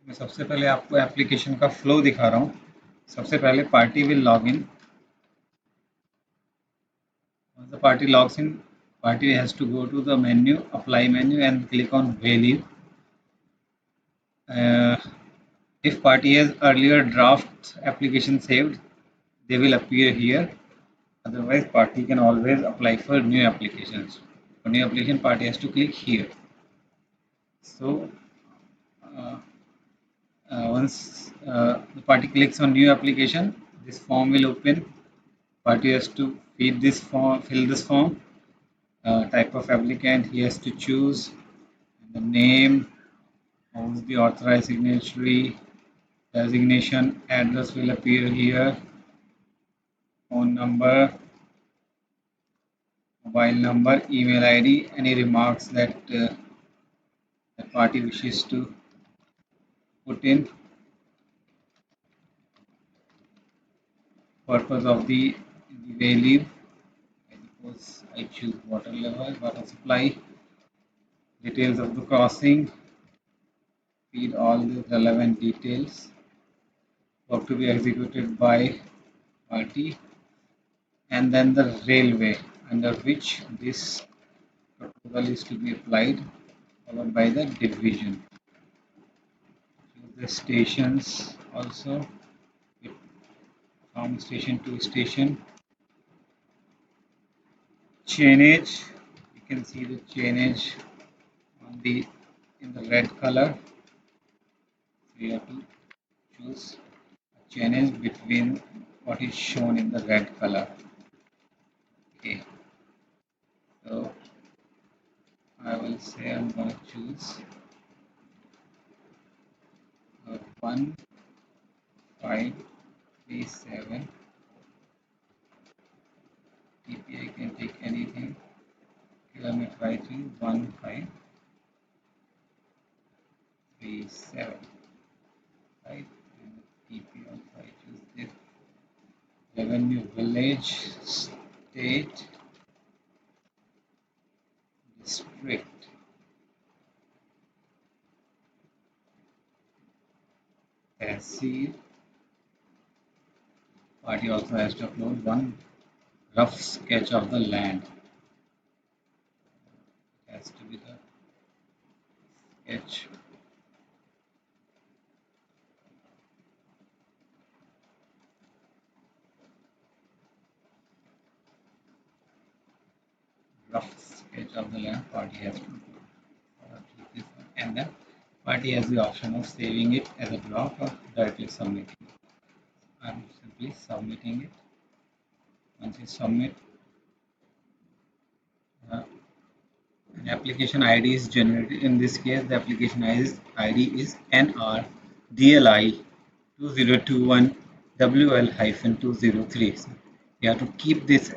मैं सबसे पहले आपको एप्लीकेशन का फ्लो दिखा रहा हूँ। सबसे पहले party will log in. Once the party logs in, party has to go to the menu, apply menu, and click on Wayleave. Uh, if party has earlier draft application saved, they will appear here. Otherwise, party can always apply for new applications. For new application, party has to click here. So uh, once the party clicks on new application, this form will open. Party has to feed this form, fill this form. Type of applicant he has to choose, the name, who is the authorized signatory, designation, address will appear here, phone number, mobile number, email ID, any remarks that the party wishes to put in. Purpose of the Wayleave. I suppose I choose water level, water supply, details of the crossing, feed all the relevant details, work to be executed by party, and then the railway under which this proposal is to be applied, followed by the division. Choose the stations also from station to station. Chainage, you can see the chainage on the in the red color. So you have to choose a chainage between what is shown in the red color. Okay, so I will say I'm going to choose 1537 TPI, can take anything. Kilometer writing 1537, right? And TP also I choose this. Revenue village, state, district. Tehsil. Party also has to upload one rough sketch of the land. It has to be the sketch. Rough sketch of the land party has to upload. And then party has the option of saving it as a block or directly submitting it. I'm simply submitting it. Once you submit, an application ID is generated. In this case, the application ID is NR-DLI 2021 WL-203. So you have to keep this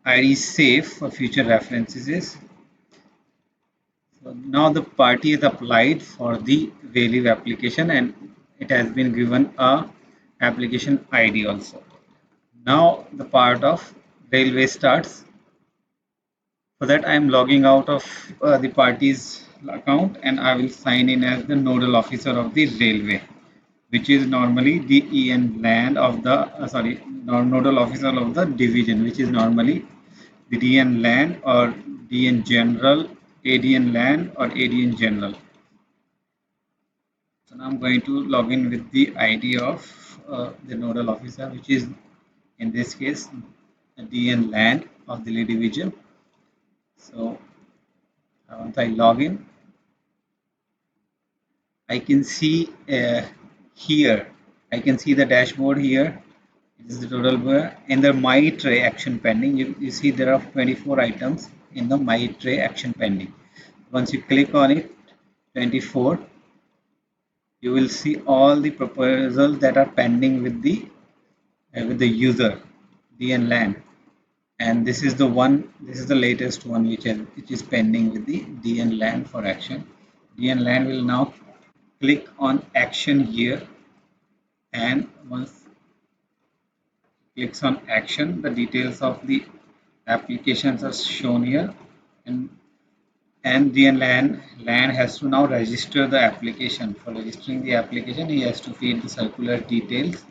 ID safe for future references. So now the party is applied for the Wayleave application and it has been given a application ID also. Now the part of railway starts. For that I am logging out of the party's account and I will sign in as the nodal officer of the railway, which is normally the EN land of the nodal officer of the division, which is normally the DN land or DN general, ADN land or ADN general. So now I'm going to log in with the ID of the nodal officer, which is in this case the DN land of the division. So once I log in, I can see here, I can see the dashboard here. This is the total bar. In the My Tray action pending, you see there are 24 items in the My Tray action pending. Once you click on it, 24, you will see all the proposals that are pending with the user, DN land. And this is the one, this is the latest one which is pending with the DN land for action. DN land will now click on action here, and once clicks on action, the details of the applications are shown here, and and the land has to now register the application. For registering the application, he has to feed the circular details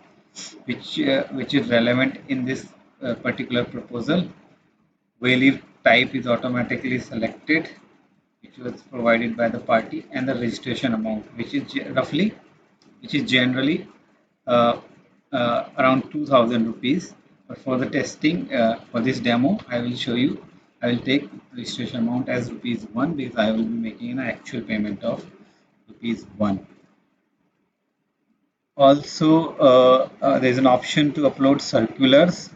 which is relevant in this particular proposal. Wayleave type is automatically selected, which was provided by the party, and the registration amount, which is generally uh, around 2000 rupees. But for the testing, for this demo, I will show you. I will take registration amount as rupees 1 because I will be making an actual payment of rupees 1. Also, there is an option to upload circulars.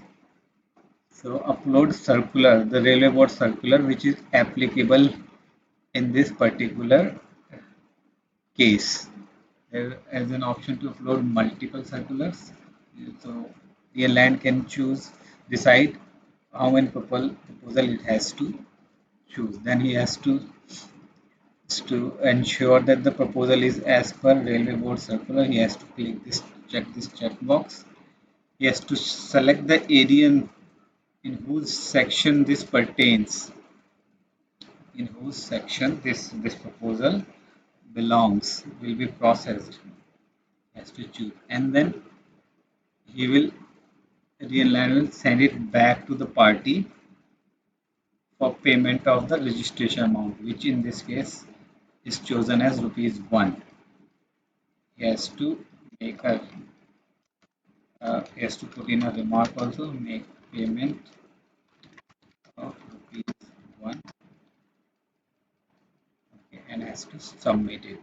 So upload circular, the railway board circular, which is applicable in this particular case. There is an option to upload multiple circulars. So the land can decide how many proposal it has to choose. Then he has to ensure that the proposal is as per railway board circular. He has to check this checkbox. He has to select the area in whose section this pertains, in whose section this proposal belongs, will be processed. He has to choose, and then he will Real land will send it back to the party for payment of the registration amount, which in this case is chosen as rupees 1. He has to make a he has to put in a remark also, make payment of rupees 1, okay, and has to submit it.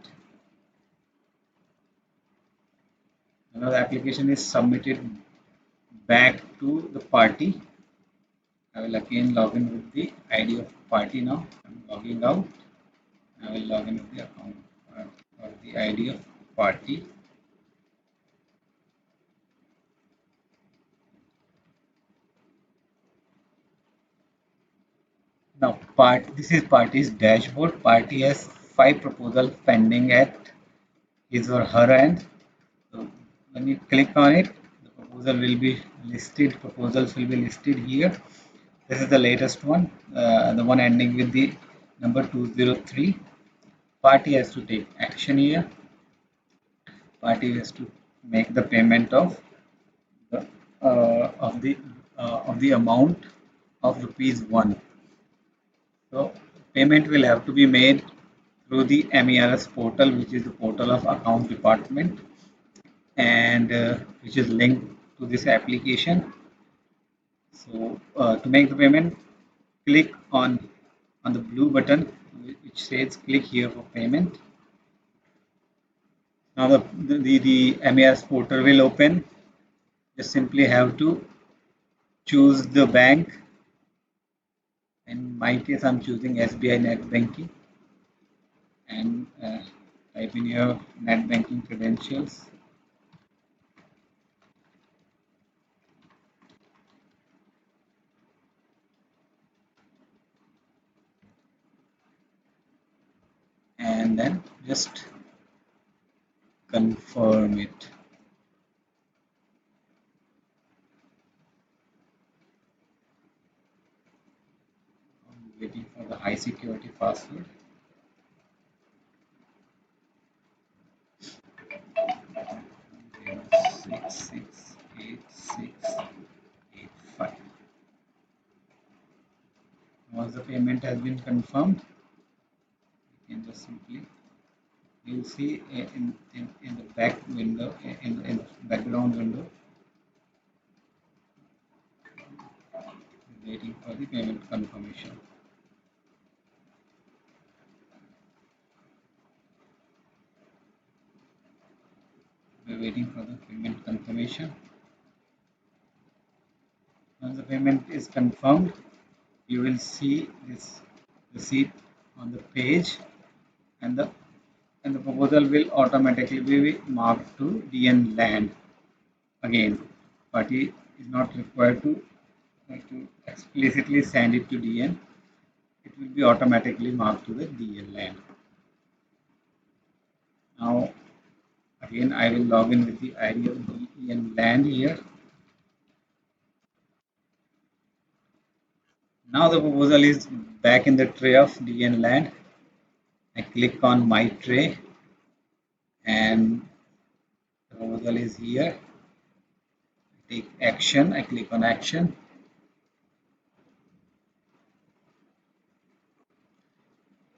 Now the application is submitted back to the party. I will again log in with the ID of party now. I'm logging out. I will log in with the account or the ID of party. Now, this is party's dashboard. Party has 5 proposals pending at his or her end. So, when you click on it, the proposal will be listed. Proposals will be listed here. This is the latest one, the one ending with the number 203. Party has to take action here. Party has to make the payment the of the amount of rupees 1. So payment will have to be made through the MERS portal, which is the portal of Accounts Department, and which is linked to this application. So to make the payment, click on the blue button which says click here for payment. Now the MERS portal will open. Just simply have to choose the bank. In my case, I'm choosing SBI Net Banking, and type in your net banking credentials. And then just confirm it. I'm waiting for the high security password. Six six 8685. Once the payment has been confirmed, you can just simply, you'll see in the back window, in the background window, waiting for the payment confirmation. We're waiting for the payment confirmation. Once the payment is confirmed, you will see this receipt on the page, and the proposal will automatically be marked to DN land. Again, party is not required to explicitly send it to DN. It will be automatically marked to the DN land. Now, again, I will log in with the ID of DN land here. Now the proposal is back in the tray of DN land. I click on my tray and the proposal is here. Take action. I click on action.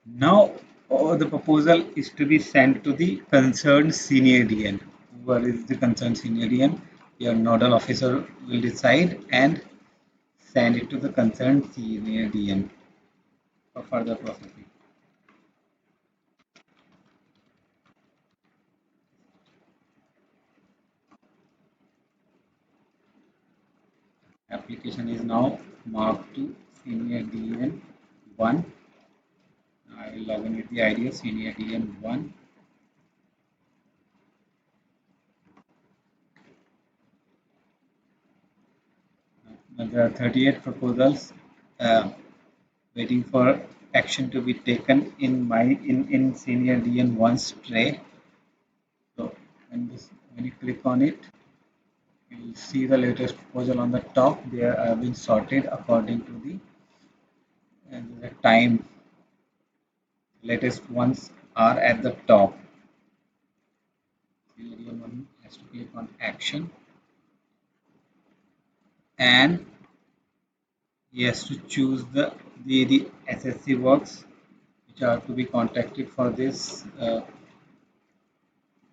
Now the proposal is to be sent to the concerned senior DN. Whoever is the concerned senior DN, your nodal officer will decide and send it to the concerned senior DN for further processing. Application is now marked to senior DN 1. I will log in with the ID of senior DN 1. Now there are 38 proposals waiting for action to be taken in senior DN 1's tray. So when you click on it, you will see the latest proposal on the top. They are being sorted according to the time. Latest ones are at the top. Senior one has to click on action and he has to choose the SSC works which are to be contacted for this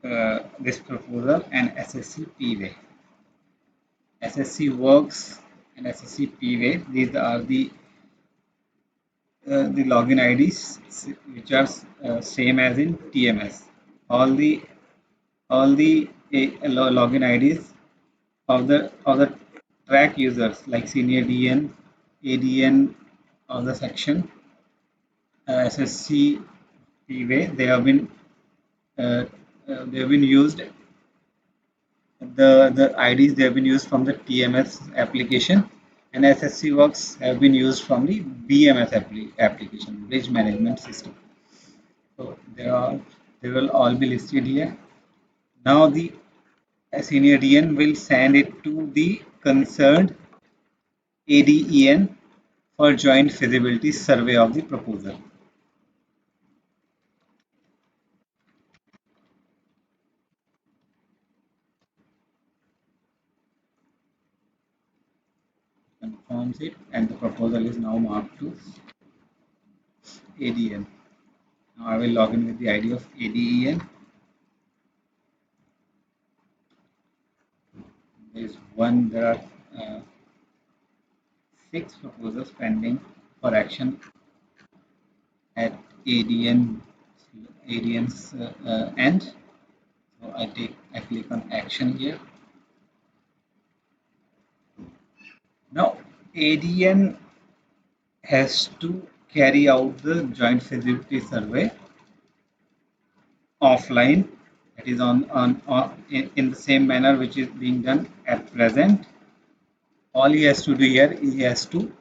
proposal and SSC P-way. SSC works and SSC P-way. These are the login IDs which are same as in TMS. All the login IDs of the track users like senior DN, ADN of the section, SSC P-way. They have been used. The IDs they have been used from the TMS application, and SSC works have been used from the BMS application, Bridge Management System. So they will all be listed here. Now the senior DN will send it to the concerned ADEN for joint feasibility survey of the proposal. Confirms it, and the proposal is now marked to ADN. Now I will log in with the ID of ADEN. There are 6 proposals pending for action at ADN's end. So I click on action here. Now ADN has to carry out the joint feasibility survey offline. It is in the same manner which is being done at present. All he has to do here, he has to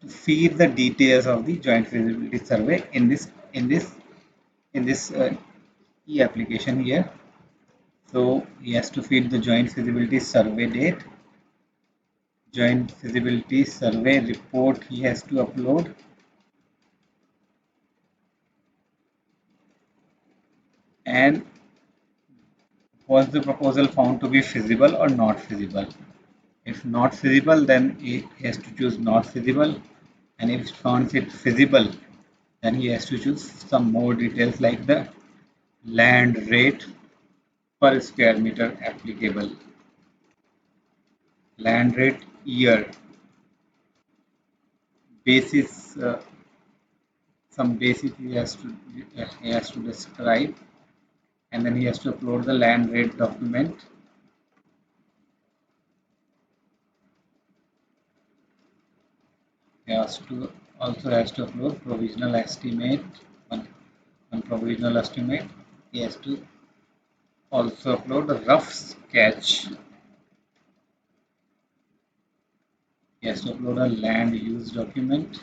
feed the details of the joint feasibility survey in this e-application here. So he has to feed the joint feasibility survey date, joint feasibility survey report he has to upload, and was the proposal found to be feasible or not feasible. If not feasible, then he has to choose not feasible, and if found it feasible, then he has to choose some more details like the land rate per square meter applicable, land rate year, basis, some basis he has to describe, and then he has to upload the land rate document. He has to upload provisional estimate, one provisional estimate. He has to also upload a rough sketch. He has to upload a land use document,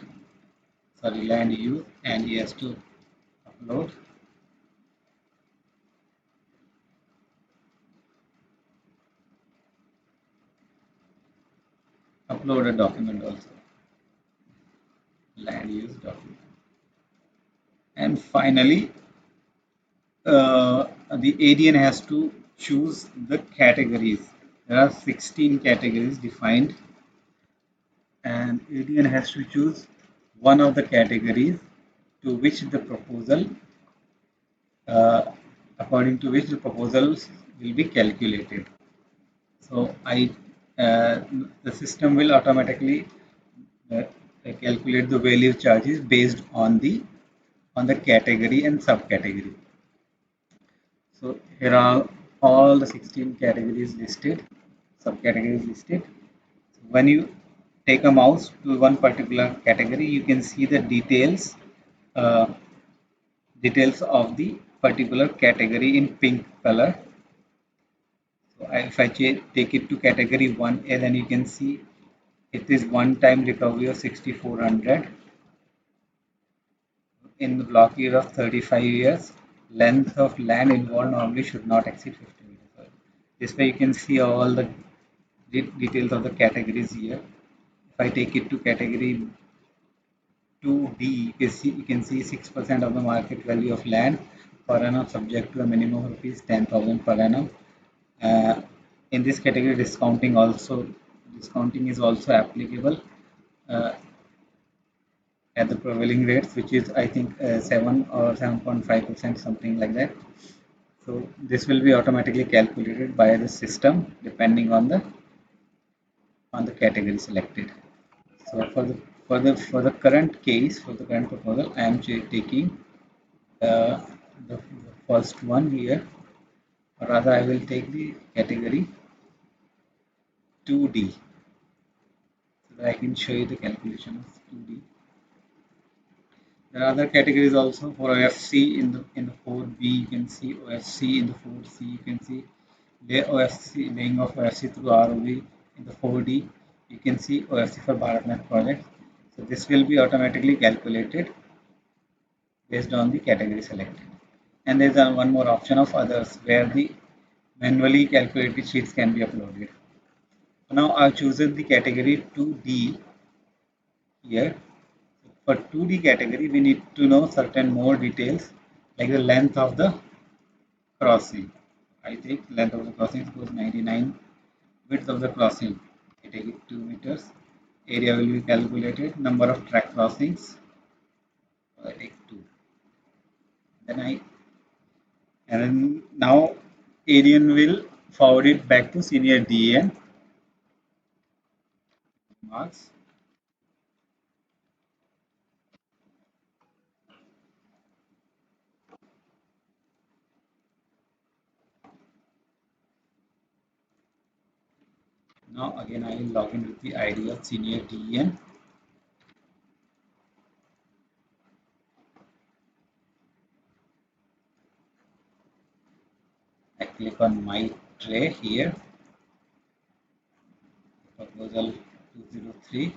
land use, and he has to upload a document also, land use document. And finally, the ADN has to choose the categories. There are 16 categories defined, and ADN has to choose one of the categories to which the proposal, uh, according to which the proposals will be calculated. So uh, the system will automatically uh, calculate the value charges based on the category and subcategory. So here are all the 16 categories listed, subcategories listed. So when you take a mouse to one particular category, you can see the uh, details of the particular category in pink color. So if I take it to category 1A, then you can see it is one-time recovery of 6,400 in the block year of 35 years. Length of land involved normally should not exceed 50 meters. This way you can see all the details of the categories here. If I take it to category 2D, you can see 6% of the market value of land per annum subject to a minimum of rupees 10,000 per annum. Uh, in this category, discounting is also applicable uh, at the prevailing rates, which is I think 7 or 7.5%, something like that. So this will be automatically calculated by the system depending on the category selected. So for the current case, for the current proposal, I am taking the first one here, or rather I will take the category 2D so that I can show you the calculation of 2D. There are other categories also for OFC in the 4B. You can see OFC in the 4C. You can see laying of OFC through ROV in the 4D. You can see OFC for BharatNet project. So this will be automatically calculated based on the category selected. And there is one more option of others where the manually calculated sheets can be uploaded. Now I've chosen the category 2D here. For 2D category, we need to know certain more details like the length of the crossing. I take length of the crossing suppose 99, width of the crossing. I take it 2 meters. Area will be calculated. Number of track crossings. I take 2. Then and then now ADN will forward it back to senior DN marks. Now again I will log in with the ID of senior DN. I click on my tray here, proposal 203,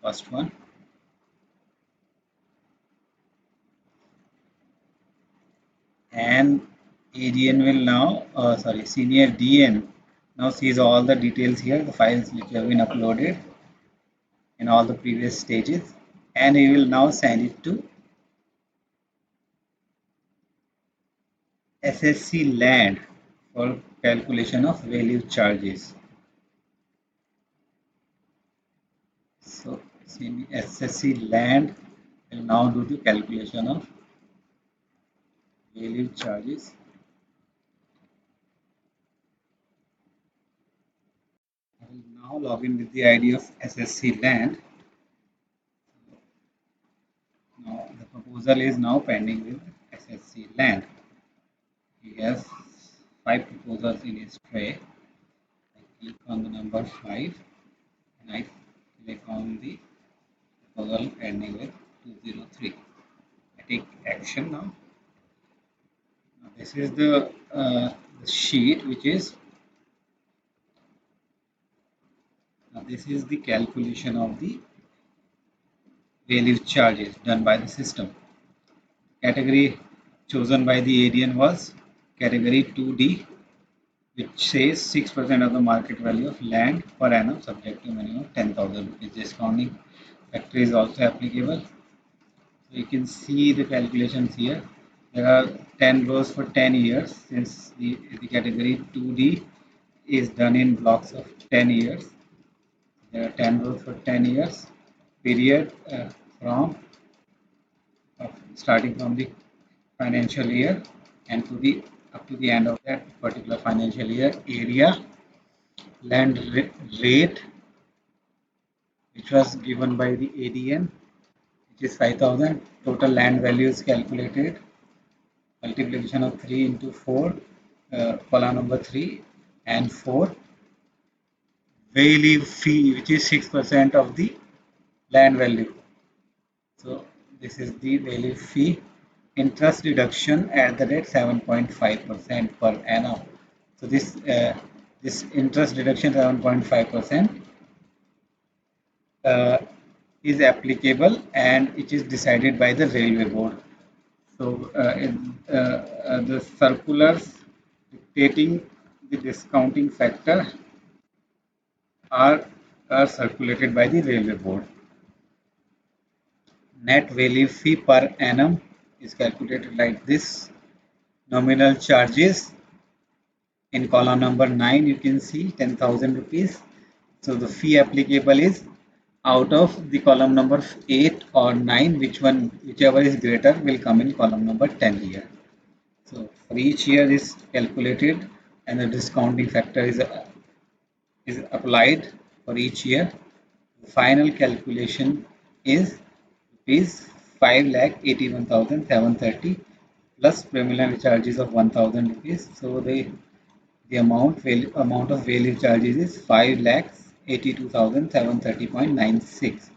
first one. And ADN will now, senior DN now sees all the details here, the files which have been uploaded in all the previous stages, and he will now send it to SSC land for calculation of value charges. So SSC land will now do the calculation of value charges. I will now log in with the ID of SSC land. Now the proposal is now pending with SSC land. He has 5 proposals in his tray. I click on the number 5 and I click on the proposal ending with 203. I take action now. Now this is the sheet which is now this is the calculation of the value charges done by the system. Category chosen by the ADN was category 2D, which says 6% of the market value of land per annum subject to minimum 10,000 rupees. Discounting factor is also applicable. You can see the calculations here. There are 10 rows for 10 years since the category 2D is done in blocks of 10 years. There are 10 rows for 10 years period from starting from the financial year and to the up to the end of that particular financial year. Area, land rate, which was given by the ADN, which is 5,000. Total land value is calculated. Multiplication of 3 into 4, column number 3 and 4. Wayleave fee, which is 6% of the land value. So this is the Wayleave fee. Interest deduction at the rate 7.5% per annum. So this interest deduction 7.5% uh, is applicable and it is decided by the railway board. So the circulars dictating the discounting factor are, are circulated by the railway board. Net value fee per annum is calculated like this. Nominal charges in column number 9 you can see 10,000 rupees. So the fee applicable is out of the column number 8 or 9, whichever is greater will come in column number 10 here. So for each year is calculated and the discounting factor is applied for each year. The final calculation is rupees 5,81,730 plus preliminary charges of 1,000 rupees. So the amount of value charges is 5,82,730.96.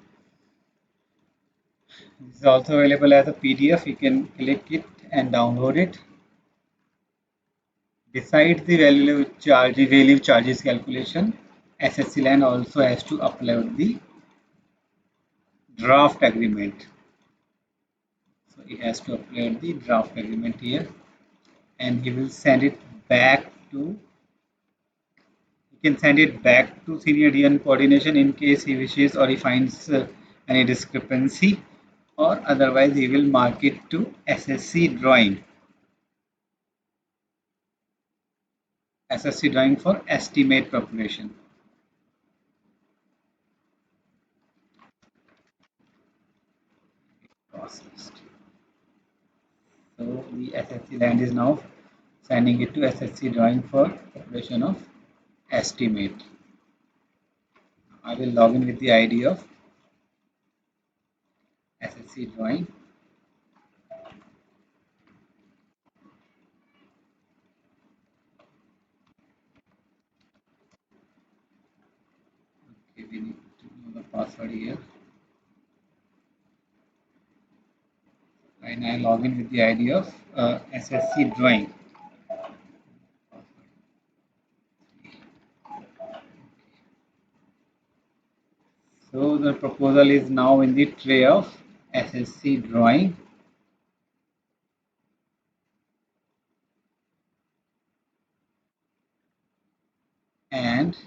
This is also available as a PDF. You can click it and download it. Besides the value charges calculation, SSC Land also has to upload the draft agreement. So he has to upload the draft agreement here, and he will send it back to. He can send it back to senior DN coordination in case he wishes or he finds any discrepancy, or otherwise he will mark it to SSC drawing. SSC drawing for estimate preparation. Processed. So the SSC land is now sending it to SSC drawing for preparation of estimate. I will log in with the ID of SSC drawing. Okay, we need to know the password here. And I log in with the ID of SSC drawing. So the proposal is now in the tray of SSC drawing. And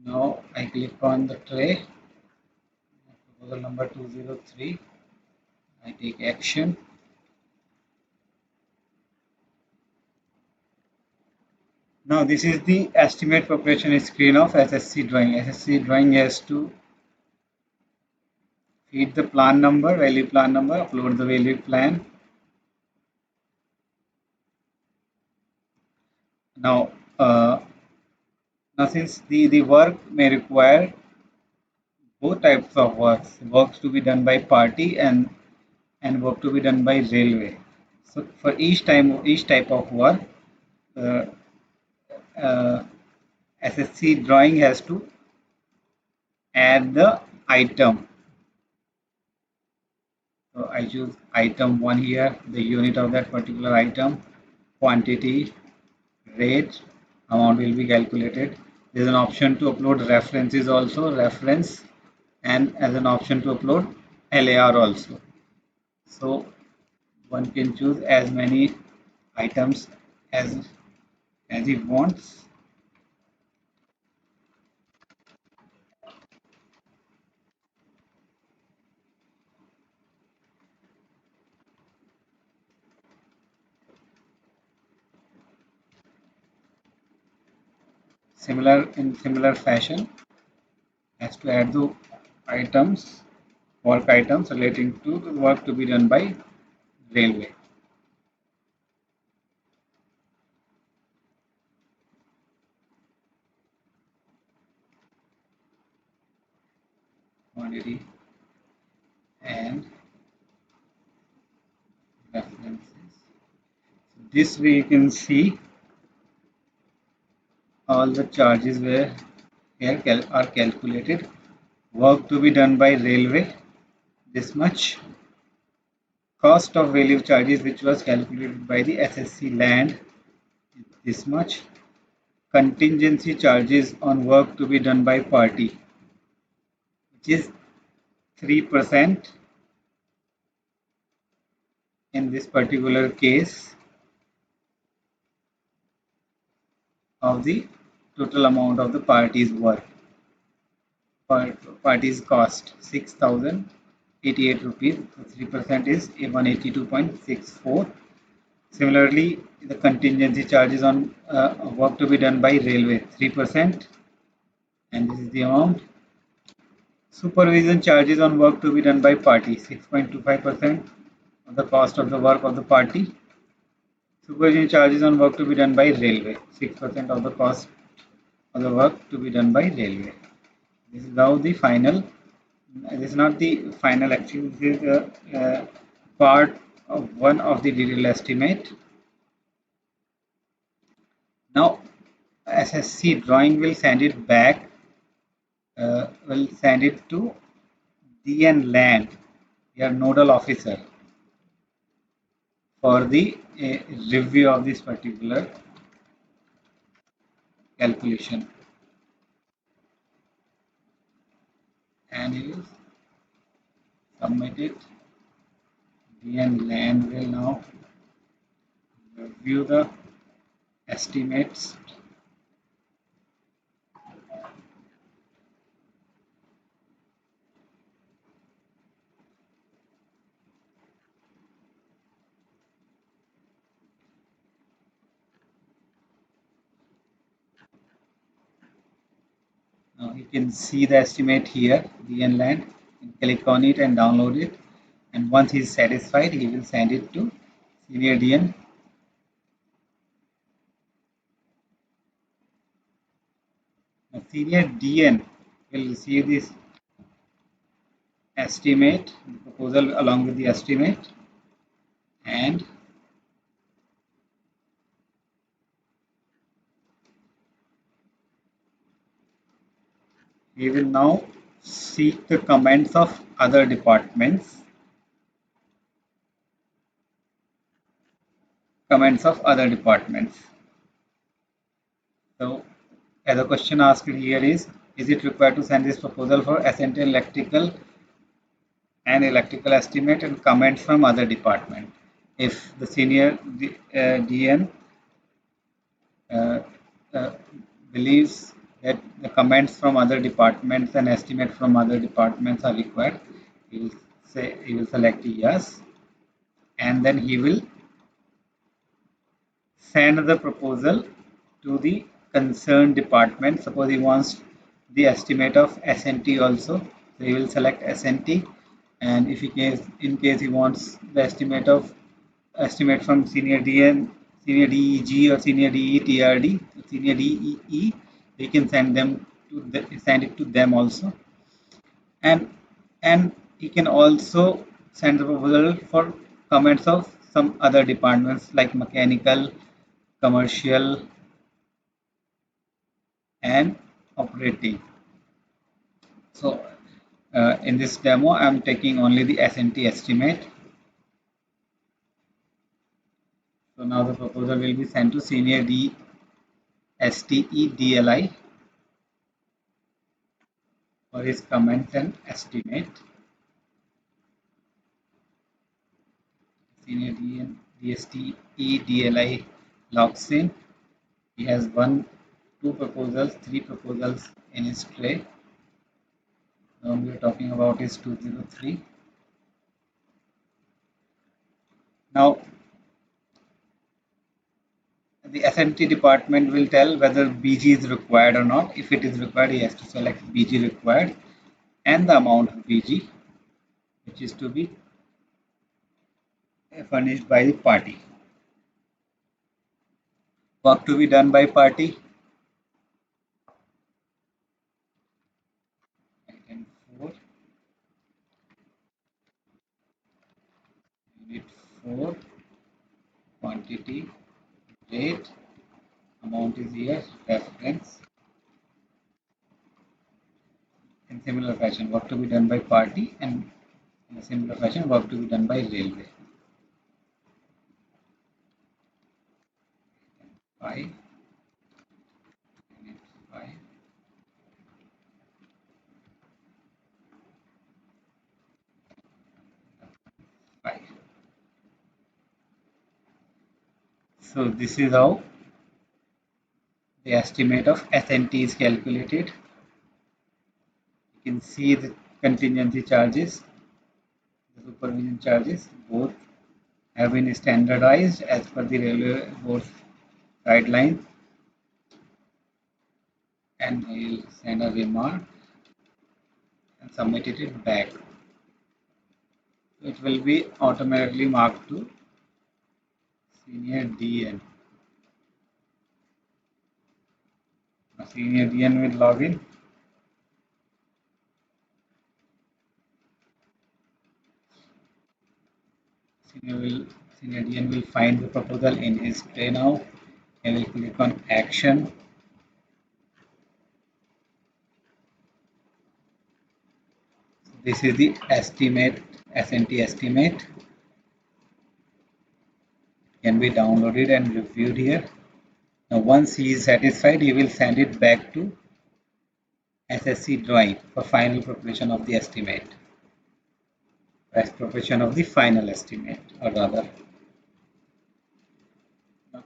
now I click on the tray, proposal number 203. I take action. Now this is the estimate preparation screen of SSC drawing. SSC drawing has to feed the plan number, value plan number, upload the value plan. Now, now since the work may require both types of works to be done by party and work to be done by railway. So for each type of work, uh, SSC drawing has to add the item. So I choose item 1 here, the unit of that particular item, quantity, rate, amount will be calculated. There is an option to upload references also, reference, and as an option to upload LAR also. So One can choose as many items as he wants. Similar fashion, has to add the items, work items relating to the work to be done by railway. Quantity and references. This way you can see all the charges were here are calculated. Work to be done by railway, this much. Cost of Wayleave charges, which was calculated by the SSC land, this much. Contingency charges on work to be done by party, which is 3% in this particular case of the total amount of the party's work. Party's cost 6,088 rupees. So 3% is 182.64. Similarly, the contingency charges on work to be done by railway 3%, and this is the amount. Supervision charges on work to be done by party 6.25% of the cost of the work of the party. Supervision charges on work to be done by railway 6% of the cost of the work to be done by railway. This is now the final. This is not the final actually. This is part of one of the detailed estimate. Now, SSC drawing will send it back. Will send it to DN Land, your nodal officer, for the review of this particular calculation, and he will submit it. DN Land will now review the estimates. Now you can see the estimate here, DN Land. Click on it and download it. And once he is satisfied, he will send it to senior DN. Now, senior DN will receive this estimate, the proposal along with the estimate, and he will now seek the comments of other departments. Comments of other departments. So, as a question asked here is it required to send this proposal for S&T electrical and electrical estimate and comments from other department? If the senior DN uh, uh, believes that the comments from other departments and estimate from other departments are required, he will select yes, and then he will send the proposal to the concerned department. Suppose he wants the estimate of SNT also, so he will select SNT, and if in case he wants the estimate from senior DN, senior DEG, or senior DE TRD, senior DEE, he can send it to them also, and he can also send the proposal for comments of some other departments like mechanical, commercial, and operating. So in this demo, I'm taking only the SNT estimate. So now the proposal will be sent to senior DSTE for his comments and estimate. Senior DN, DST, EDLI logs in. He has two proposals, three proposals in his tray. The one we are talking about is 203. Now, the SMT department will tell whether BG is required or not. If it is required, he has to select BG required and the amount of BG which is to be furnished by the party. Work to be done by party. Item 4, unit 4, quantity, rate, amount is here, reference. In similar fashion, work to be done by party, and in a similar fashion, work to be done by railway. 5, unit 5, 5. So this is how the estimate of SNT is calculated. You can see the contingency charges, the supervision charges, both have been standardized as per the railway board guidelines, and I will send a remark and submit it back. It will be automatically marked to senior DN. Senior DN will log in. Senior DN will find the proposal in his tray now. I will click on action. This is the estimate, SNT estimate. Can be downloaded and reviewed here. Now once he is satisfied, he will send it back to SSC drawing for final preparation of the estimate. As preparation of the final estimate, or rather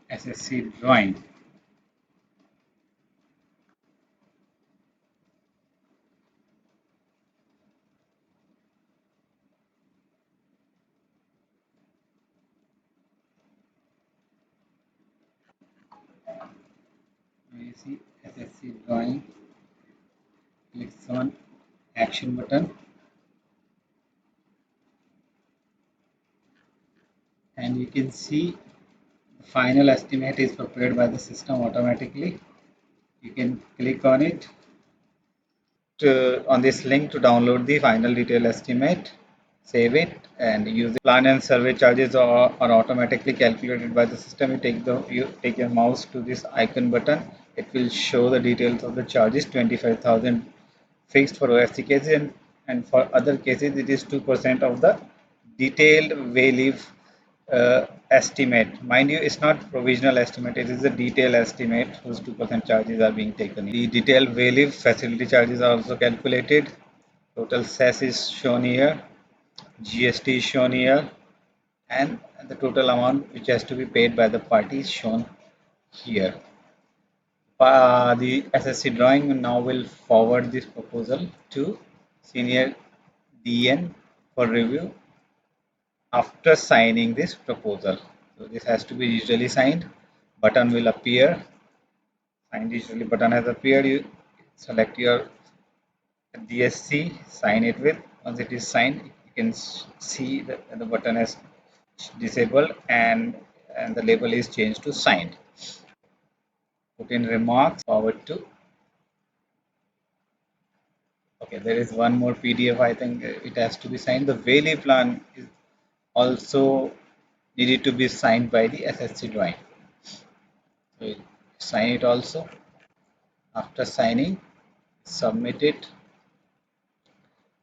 SSC drawing. You see SSC drawing, clicks on action button, and you can see the final estimate is prepared by the system automatically. You can click on it on this link to download the final detail estimate, save it, and use the plan and survey charges are automatically calculated by the system. You take your mouse to this icon button, it will show the details of the charges. 25,000 fixed for OFC cases, and for other cases it is 2% of the detailed Wayleave estimate. Mind you, it's not provisional estimate, it is a detailed estimate whose 2% charges are being taken. The detailed Wayleave facility charges are also calculated. Total cess is shown here, GST is shown here, and the total amount which has to be paid by the party is shown here. The SSC drawing now will forward this proposal to senior DN for review after signing this proposal. So this has to be digitally signed. Button will appear. Sign digitally button has appeared. You select your DSC, sign it with. Once it is signed, you can see that the button has disabled, and the label is changed to signed. Put in remarks, forward to. Okay, there is one more PDF. I think it has to be signed. The Wayleave plan is also needed to be signed by the SSC drawing. So sign it also. After signing, submit it.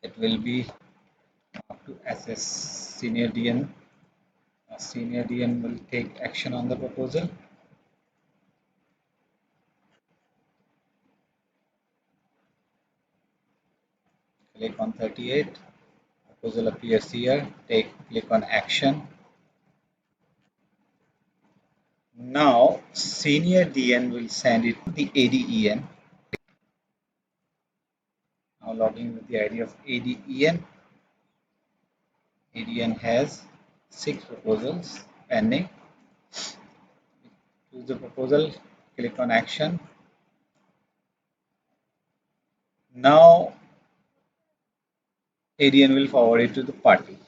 It will be up to SS senior DN. Senior DN will take action on the proposal. Click on 38. Proposal appears here. Click on action. Now, senior DN will send it to the ADEN. Now, logging with the ID of ADEN. ADEN has 6 proposals pending. Choose the proposal, click on action. Now, ADN will forward it to the party.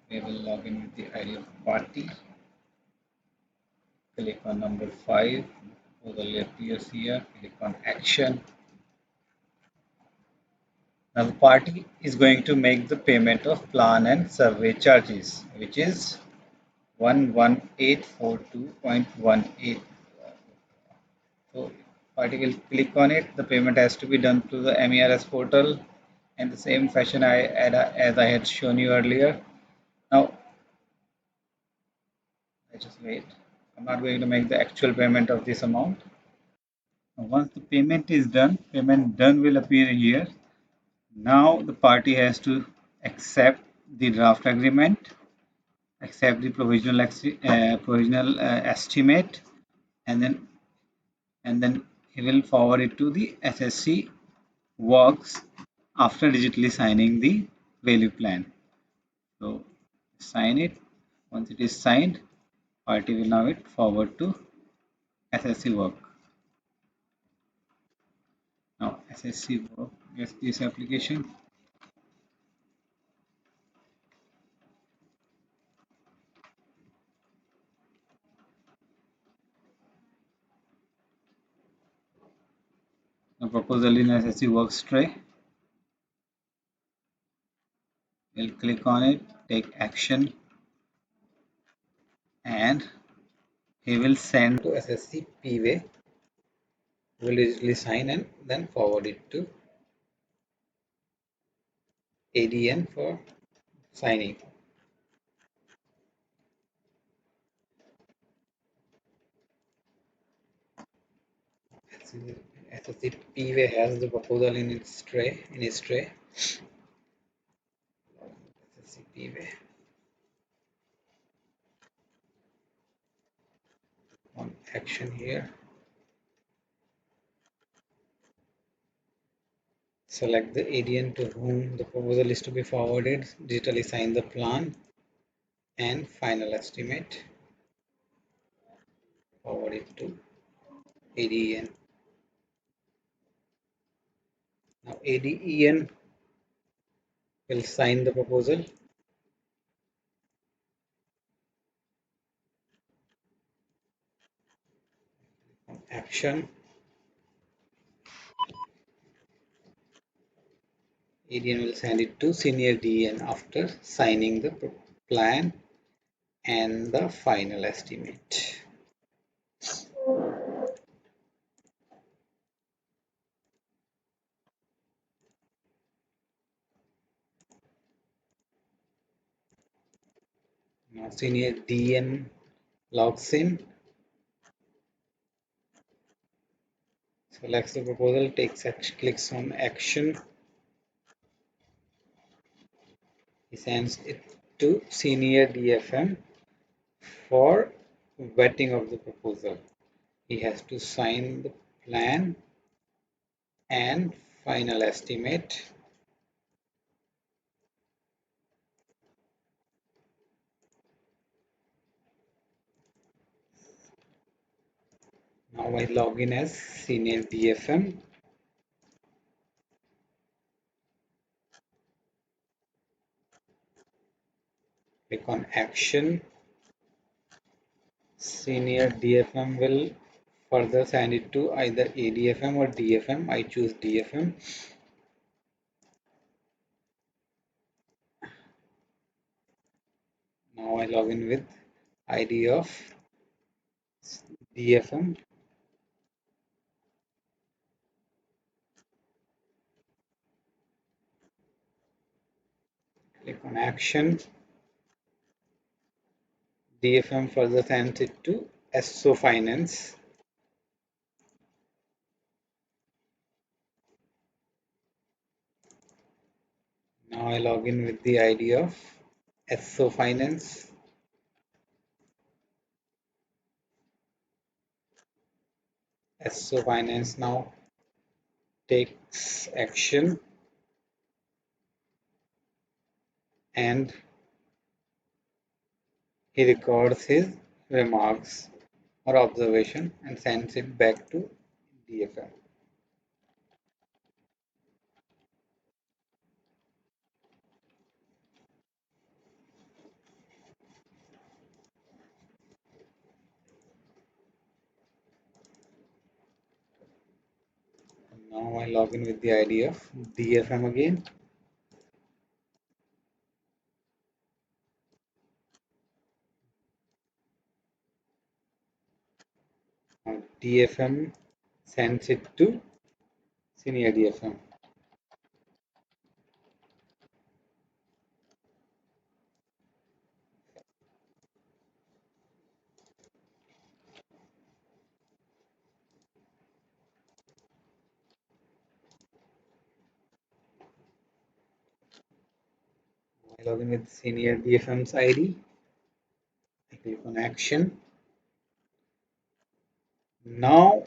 We will log in with the ID of party. Click on number 5. Proposal appears here. Click on action. Now the party is going to make the payment of plan and survey charges, which is 11842.18. So party will click on it. The payment has to be done through the MERS portal in the same fashion as I had shown you earlier. Now I just wait. I'm not going to make the actual payment of this amount. Now, once the payment is done, payment done will appear here. Now the party has to accept the draft agreement, accept the provisional estimate, and then he will forward it to the SSC works after digitally signing the value plan. So sign it. Once it is signed, party will now it forward to SSC work. Now SSC work gets this application. The proposal in SSC works tray. We'll click on it, take action, and he will send to SSC PWay. Will digitally sign and then forward it to ADN for signing. SSC PWay has the proposal in its tray. SSC PWay on action here. Select the ADN to whom the proposal is to be forwarded. Digitally sign the plan and final estimate. Forward it to ADN. Now ADEN will sign the proposal. Action. ADN will send it to senior DN after signing the plan and the final estimate. Now senior DN logs in, selects the proposal, clicks on action. He sends it to senior DFM for vetting of the proposal. He has to sign the plan and final estimate. Now I log in as senior DFM. Click on action. Senior DFM will further send it to either ADFM or DFM. I choose DFM. Now I log in with ID of DFM. Click on action. DFM further sends it to SO Finance. Now I log in with the ID of SO Finance. SO Finance now takes action and he records his remarks or observation and sends it back to DFM. Now I log in with the ID of DFM again. Now DFM sends it to senior DFM. I log in with senior DFM's ID. I click on action. Now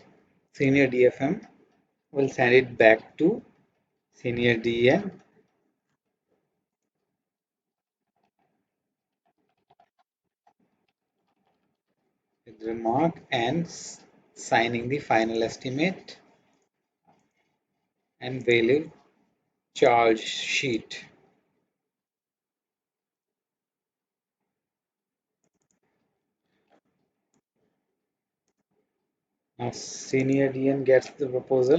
senior DFM will send it back to senior DM with remark and signing the final estimate and Wayleave charge sheet. Now senior DM gets the proposal.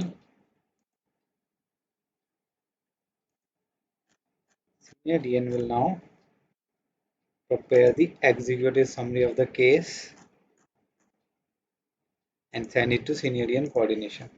Senior DM will now prepare the executive summary of the case and send it to senior DM coordination.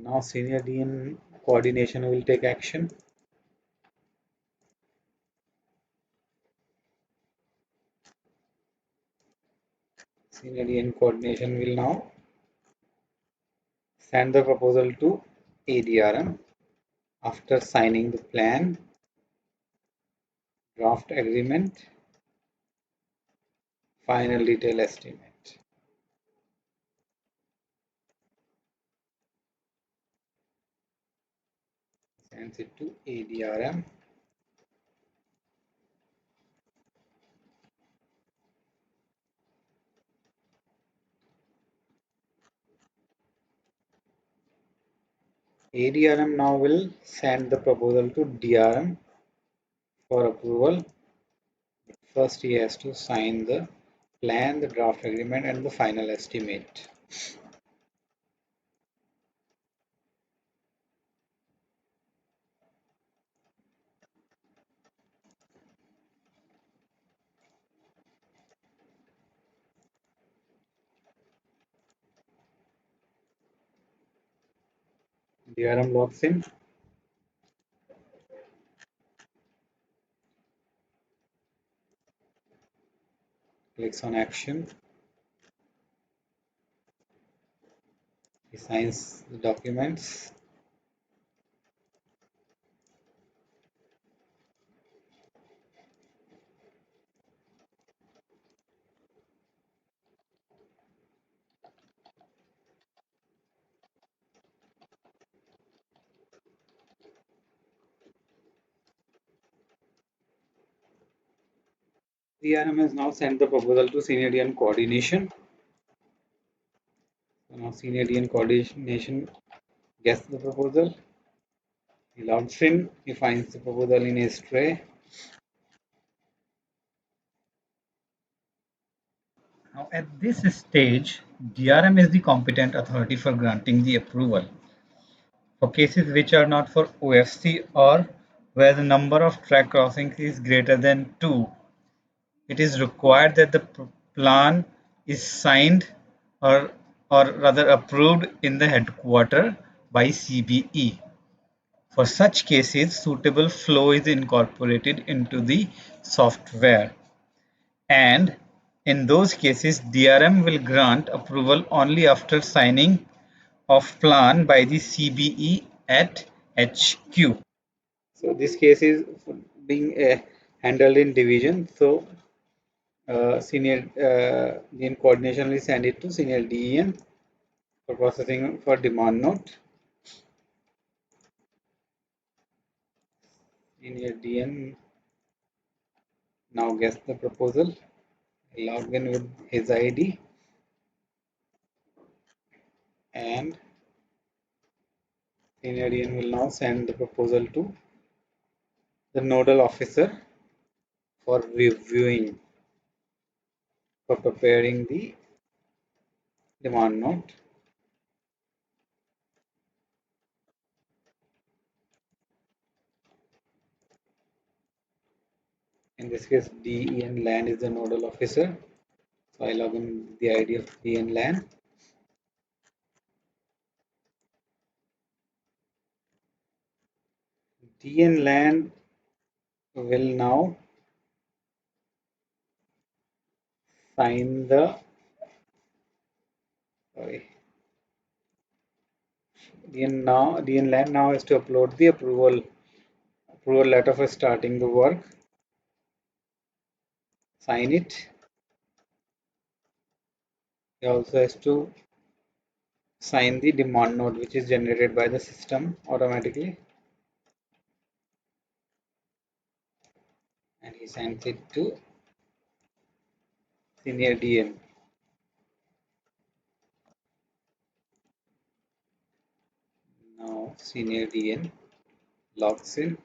Now senior DM coordination will take action. Senior DM coordination will now send the proposal to ADRM after signing the plan, draft agreement, final detail estimate. Sends it to ADRM. ADRM now will send the proposal to DRM for approval. First, he has to sign the plan, the draft agreement, and the final estimate. DRM logs in. Clicks on action. He signs the documents. DRM has now sent the proposal to senior DN coordination. So now senior DN coordination gets the proposal. He logs in. He finds the proposal in his tray. Now at this stage, DRM is the competent authority for granting the approval. For cases which are not for OFC or where the number of track crossings is greater than 2, it is required that the plan is signed or, or rather approved in the headquarter by CBE. For such cases, suitable flow is incorporated into the software, and in those cases, DRM will grant approval only after signing of plan by the CBE at HQ. So this case is being handled in division. So senior DN coordination will send it to senior DEN for processing for demand note. Senior DN now gets the proposal, log in with his ID, and senior DN will now send the proposal to the nodal officer for reviewing, for preparing the demand note. In this case, DEN land is the nodal officer. So I log in with the ID of DN land. DN land will now sign the sorry DN land now has to upload the approval letter for starting the work, sign it. He also has to sign the demand note which is generated by the system automatically, and he sends it to senior DN. Now senior DN logs in.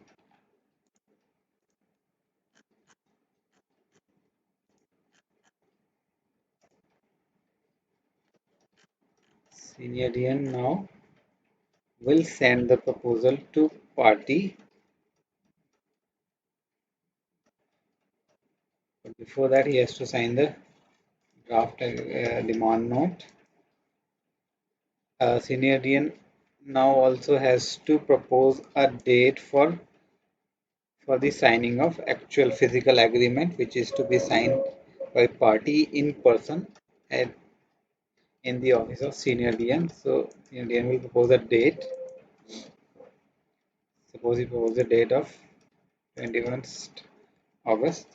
Senior DN now will send the proposal to party. But before that, he has to sign the draft demand note. Senior DN now also has to propose a date for the signing of actual physical agreement, which is to be signed by party in person at in the office of senior DN. So senior DN will propose a date. Suppose he proposes a date of 21st August.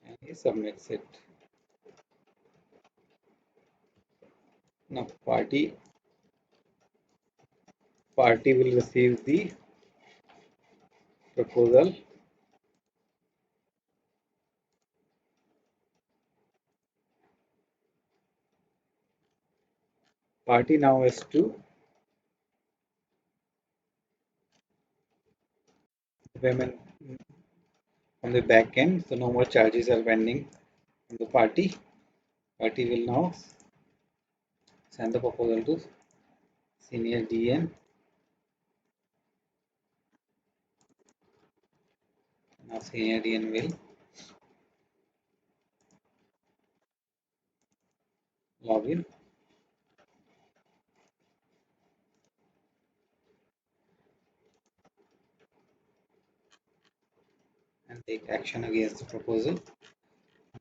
And he submits it. Now party will receive the proposal. Party now has to payment from the back end, so no more charges are pending from the party. Party will now send the proposal to senior DN. Now senior DN will log in and take action against the proposal.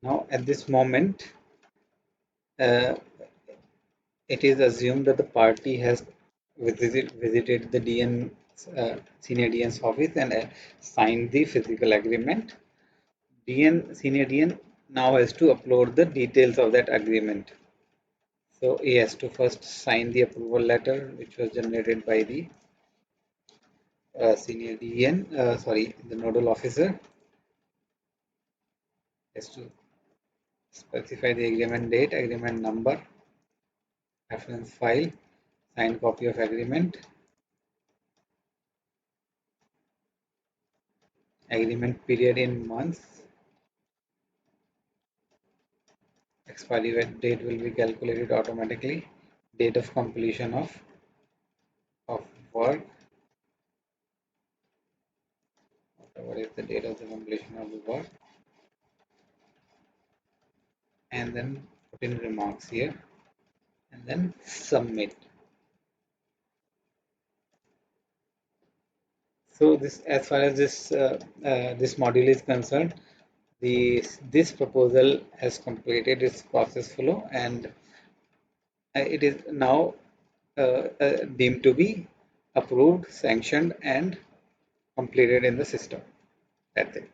Now at this moment, uh, it is assumed that the party has visited the DN senior DN's office and signed the physical agreement. Senior DN now has to upload the details of that agreement. So he has to first sign the approval letter, which was generated by the senior DN, the nodal officer. Has to specify the agreement date, agreement number, reference file, signed copy of agreement, agreement period in months, expiry date will be calculated automatically, date of completion of work, whatever is the date of the completion of the work, and then put in remarks here and then submit. So this, as far as this module is concerned, this proposal has completed its process flow, and it is now deemed to be approved, sanctioned, and completed in the system. That's it.